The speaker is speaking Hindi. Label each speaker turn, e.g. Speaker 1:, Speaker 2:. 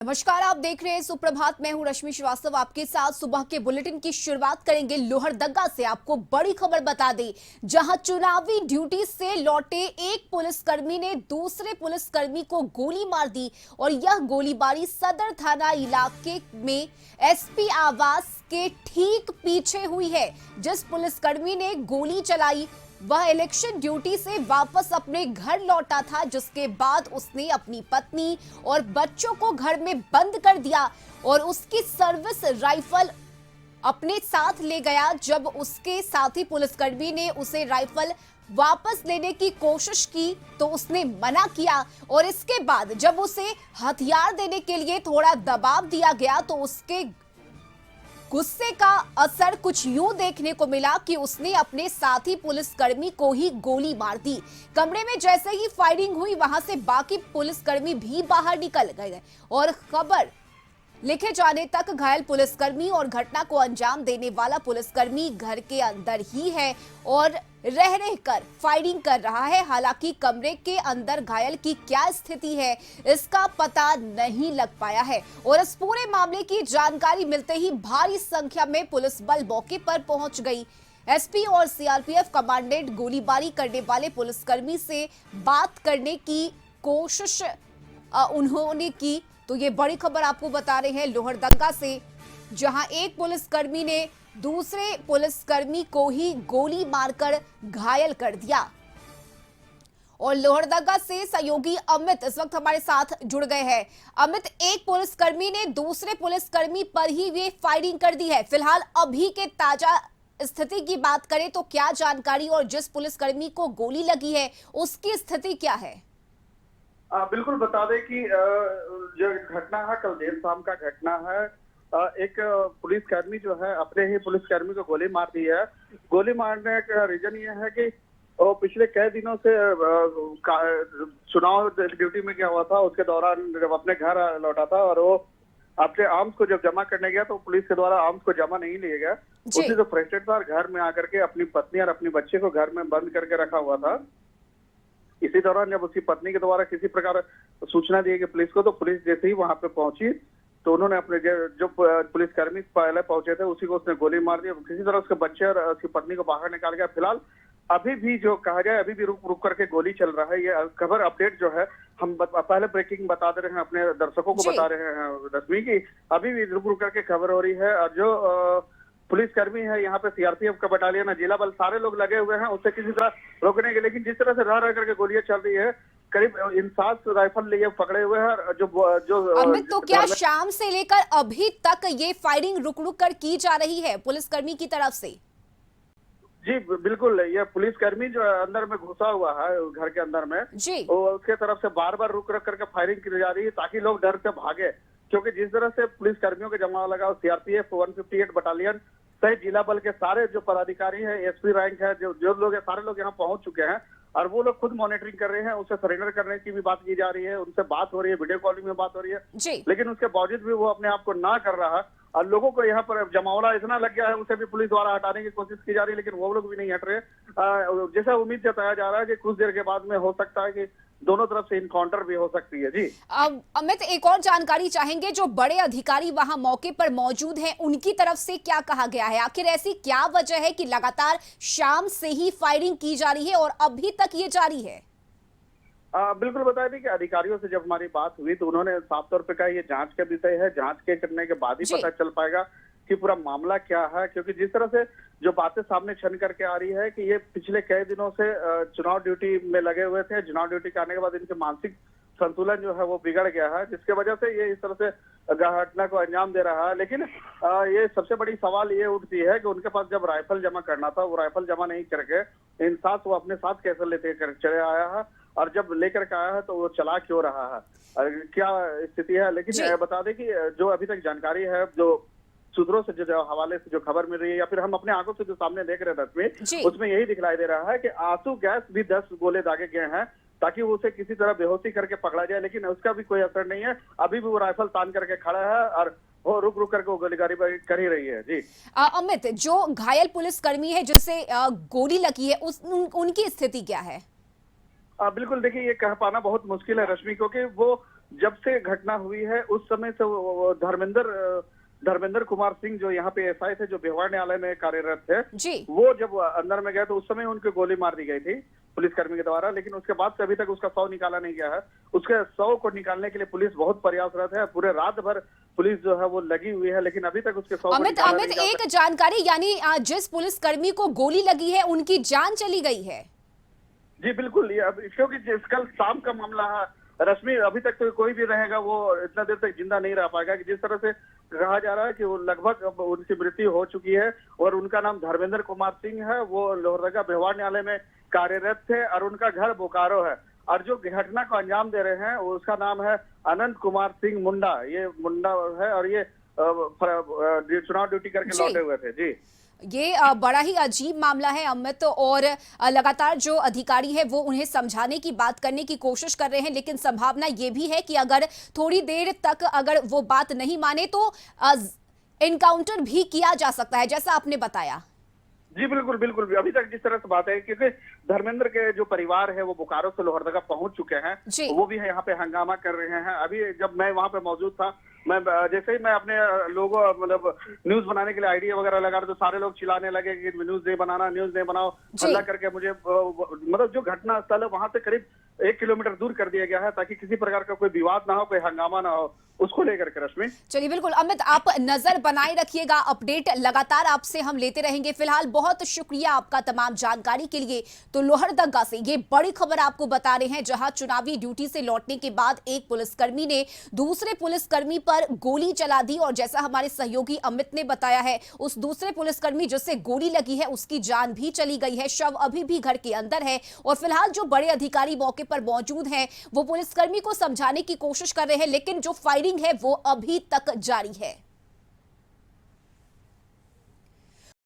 Speaker 1: नमस्कार, आप देख रहे हैं सुप्रभात। मैं हूं रश्मि श्रीवास्तव, आपके साथ सुबह के बुलेटिन की शुरुआत करेंगे लोहरदगा से। आपको बड़ी खबर बता दें, जहां चुनावी ड्यूटी से लौटे एक पुलिसकर्मी ने दूसरे पुलिसकर्मी को गोली मार दी और यह गोलीबारी सदर थाना इलाके में एसपी आवास के ठीक पीछे हुई है। जिस पुलिसकर्मी ने गोली चलाई वह इलेक्शन ड्यूटी से वापस अपने घर लौटा था, जिसके बाद उसने अपनी पत्नी और बच्चों को घर में बंद कर दिया और उसकी सर्विस राइफल अपने साथ ले गया। जब उसके साथी पुलिसकर्मी ने उसे राइफल वापस लेने की कोशिश की तो उसने मना किया और इसके बाद जब उसे हथियार देने के लिए थोड़ा दबाव दिया गया तो उसके गुस्से का असर कुछ यूं देखने को मिला कि उसने अपने साथी पुलिसकर्मी को ही गोली मार दी। कमरे में जैसे ही फायरिंग हुई वहां से बाकी पुलिसकर्मी भी बाहर निकल गए और खबर लिखे जाने तक घायल पुलिसकर्मी और घटना को अंजाम देने वाला पुलिसकर्मी घर के अंदर ही है और रह रहकर फायरिंग कर रहा है। हालांकि कमरे के अंदर घायल की क्या स्थिति है इसका पता नहीं लग पाया है और इस पूरे मामले की जानकारी मिलते ही भारी संख्या में पुलिस बल मौके पर पहुंच गई। एसपी और सीआरपीएफ कमांडेंट गोलीबारी करने वाले पुलिसकर्मी से बात करने की कोशिश उन्होंने की। तो ये बड़ी खबर आपको बता रहे हैं लोहरदगा से, जहां एक पुलिसकर्मी ने दूसरे पुलिसकर्मी को ही गोली मारकर घायल कर दिया। और लोहरदगा से सहयोगी अमित इस वक्त हमारे साथ जुड़ गए हैं। अमित, एक पुलिसकर्मी ने दूसरे पुलिसकर्मी पर ही ये फायरिंग कर दी है। फिलहाल अभी के ताजा स्थिति की बात करें तो क्या जानकारी और जिस पुलिसकर्मी को गोली लगी है उसकी स्थिति क्या है?
Speaker 2: बिल्कुल बता दें कि जो घटना है कल देर शाम का घटना है। एक पुलिसकर्मी जो है अपने ही पुलिसकर्मी को गोली मार दी है। गोली मारने का रीजन ये है कि वो पिछले कई दिनों से चुनाव ड्यूटी में गया हुआ था। उसके दौरान जब अपने घर लौटा था और वो अपने आर्म्स को जब जमा करने गया तो पुलिस के द्वारा आर्म्स को जमा नहीं लिया गया। उसी से फ्रस्ट्रेट था और घर में आकर के अपनी पत्नी और अपने बच्चे को घर में बंद करके रखा हुआ था। इसी दौरान जब उसकी पत्नी के द्वारा किसी प्रकार सूचना दी गई पुलिस को, तो पुलिस जैसे ही वहां पे पहुंची तो उन्होंने अपने जो पुलिसकर्मी पहले पहुंचे थे उसी को उसने गोली मार दी। किसी तरह उसके बच्चे और उसकी पत्नी को बाहर निकाल गया। फिलहाल अभी भी जो कहा जाए अभी भी रुक करके गोली चल रहा है। ये खबर अपडेट जो है हम पहले ब्रेकिंग बता दे रहे हैं, अपने दर्शकों को बता रहे हैं रश्मि की अभी भी रुक करके खबर हो रही है। और जो पुलिसकर्मी है यहाँ पे सीआरपीएफ का बटालियन है, जिला बल, सारे लोग लगे हुए हैं उससे किसी तरह रोकने के। लेकिन जिस तरह से रह करके गोलियां चल रही है, करीब 7 राइफल लिए पकड़े हुए हैं। जो
Speaker 1: अमित, तो क्या शाम से लेकर अभी तक ये फायरिंग रुक कर की जा रही है पुलिसकर्मी की तरफ से?
Speaker 2: जी बिल्कुल, ये पुलिसकर्मी जो अंदर में घुसा हुआ है घर के अंदर में जी, उसके तरफ से बार बार रुक करके फायरिंग की जा रही है ताकि लोग डर से भागे। क्योंकि जिस तरह से पुलिसकर्मियों के जमाव लगा, सीआरपीएफ 158 बटालियन सहित जिला बल के सारे जो पदाधिकारी हैं, एसपी रैंक है, जो लोग हैं, सारे लोग यहाँ पहुंच चुके हैं और वो लोग खुद मॉनिटरिंग कर रहे हैं। उसे सरेंडर करने की भी बात की जा रही है, उनसे बात हो रही है, वीडियो कॉलिंग में बात हो रही है जी। लेकिन उसके बावजूद भी वो अपने आप को ना कर रहा है और लोगों को यहाँ पर जमावड़ा इतना लग गया है, उसे भी पुलिस द्वारा हटाने की कोशिश की जा रही है, लेकिन वो लोग भी नहीं हट रहे। जैसा उम्मीद जताया जा रहा है कि कुछ देर के बाद में हो सकता है कि दोनों तरफ से इनकाउंटर भी हो सकती है। जी
Speaker 1: अमित, एक और जानकारी चाहेंगे, जो बड़े अधिकारी वहां मौके पर मौजूद हैं उनकी तरफ से क्या कहा गया है? आखिर ऐसी क्या वजह है कि लगातार शाम से ही फायरिंग की जा रही है और अभी तक ये जारी है?
Speaker 2: बिल्कुल बता दें कि अधिकारियों से जब हमारी बात हुई तो उन्होंने साफ तौर पे कहा ये जांच का विषय है, जांच के करने के बाद ही पता चल पाएगा कि पूरा मामला क्या है। क्योंकि जिस तरह से जो बातें सामने छन करके आ रही है कि ये पिछले कई दिनों से चुनाव ड्यूटी में लगे हुए थे। चुनाव ड्यूटी करने के बाद इनके मानसिक संतुलन जो है वो बिगड़ गया है, जिसके वजह से ये इस तरह से घटना को अंजाम दे रहा है। लेकिन ये सबसे बड़ी सवाल ये उठती है कि उनके पास जब राइफल जमा करना था, वो राइफल जमा नहीं करके इंसास वो अपने साथ कैसे लेते कर चले आया है और जब लेकर के आया है तो वो चला क्यों रहा है, क्या स्थिति है। लेकिन बता दें कि जो अभी तक जानकारी है, जो सूत्रों से जो हवाले से जो खबर मिल रही है या फिर हम अपने आंखों से जो सामने देख रहे हैं उसमें यही दिखलाई दे रहा है कि आंसू गैस भी 10 गोले दागे गए हैं ताकि वो उसे किसी तरह बेहोशी करके पकड़ा जाए, लेकिन उसका भी कोई असर नहीं है। अभी भी वो राइफल तान करके खड़ा है और वो रुक करके वो गोलीबारी कर ही रही है। जी
Speaker 1: अमित, जो घायल पुलिसकर्मी है जिसे गोली लगी है उनकी स्थिति क्या है?
Speaker 2: बिल्कुल देखिए, ये कह पाना बहुत मुश्किल है रश्मि, क्योंकि वो जब से घटना हुई है उस समय से वो धर्मेंद्र कुमार सिंह जो यहाँ पे एसआई थे, जो बिहार न्यायालय में कार्यरत थे
Speaker 1: जी।
Speaker 2: वो जब अंदर में गए तो उस समय उनके गोली मार दी गई थी पुलिसकर्मी के द्वारा, लेकिन उसके बाद से अभी तक उसका शव निकाला नहीं गया है। उसके शव को निकालने के लिए पुलिस बहुत प्रयासरत है, पूरे रात भर पुलिस जो है वो लगी हुई है, लेकिन अभी तक उसके शव को निकाला नहीं जा
Speaker 1: एक जानकारी, यानी जिस पुलिसकर्मी को गोली लगी है उनकी जान चली गई है।
Speaker 2: जी बिल्कुल, ये क्योंकि कल शाम का मामला है रश्मि, अभी तक तो कोई भी रहेगा वो इतना देर तक जिंदा नहीं रह पाएगा। कि जिस तरह से कहा जा रहा है कि वो लगभग उनकी मृत्यु हो चुकी है और उनका नाम धर्मेंद्र कुमार सिंह है, वो लोहरदगा व्यवहार न्यायालय में कार्यरत थे और उनका घर बोकारो है। और जो घटना को अंजाम दे रहे हैं उसका नाम है अनंत कुमार सिंह मुंडा, ये मुंडा है और ये चुनाव ड्यूटी करके लौटे हुए थे। जी,
Speaker 1: ये बड़ा ही अजीब मामला है अमित, और लगातार जो अधिकारी है वो उन्हें समझाने की बात करने की कोशिश कर रहे हैं, लेकिन संभावना ये भी है कि अगर थोड़ी देर तक अगर वो बात नहीं माने तो एनकाउंटर भी किया जा सकता है, जैसा आपने बताया।
Speaker 2: जी बिल्कुल बिल्कुल, अभी तक जिस तरह से बात है क्योंकि धर्मेंद्र के जो परिवार है वो बोकारो से लोहरदगा पहुंच चुके हैं, वो भी है यहाँ पे हंगामा कर रहे हैं। अभी जब मैं वहाँ पे मौजूद था, मैं जैसे ही मैं अपने लोगों मतलब न्यूज बनाने के लिए आइडिया वगैरह लगा रहा तो सारे लोग चिल्लाने लगे कि न्यूज नहीं बनाना, न्यूज नहीं बनाओ, हल्ला करके मुझे मतलब जो घटना स्थल है वहां से करीब 1 किलोमीटर दूर कर दिया गया है ताकि किसी प्रकार का कोई विवाद ना हो, कोई हंगामा ना हो, उसको लेकर के। रश्मि,
Speaker 1: चलिए बिल्कुल अमित, आप नजर बनाए रखिएगा, अपडेट लगातार आपसे हम लेते रहेंगे। फिलहाल बहुत शुक्रिया आपका तमाम जानकारी के लिए। तो लोहरदगा से ये बड़ी खबर आपको बता रहे हैं, जहां चुनावी ड्यूटी से लौटने के बाद एक पुलिसकर्मी ने दूसरे पुलिसकर्मी पर गोली चला दी, और जैसा हमारे सहयोगी अमित ने बताया है, उस दूसरे पुलिसकर्मी जिससे गोली लगी है उसकी जान भी चली गई है। शव अभी भी घर के अंदर है और फिलहाल जो बड़े अधिकारी मौके पर मौजूद हैं वो पुलिसकर्मी को समझाने की कोशिश कर रहे हैं, लेकिन जो फायरिंग है वो अभी तक जारी है।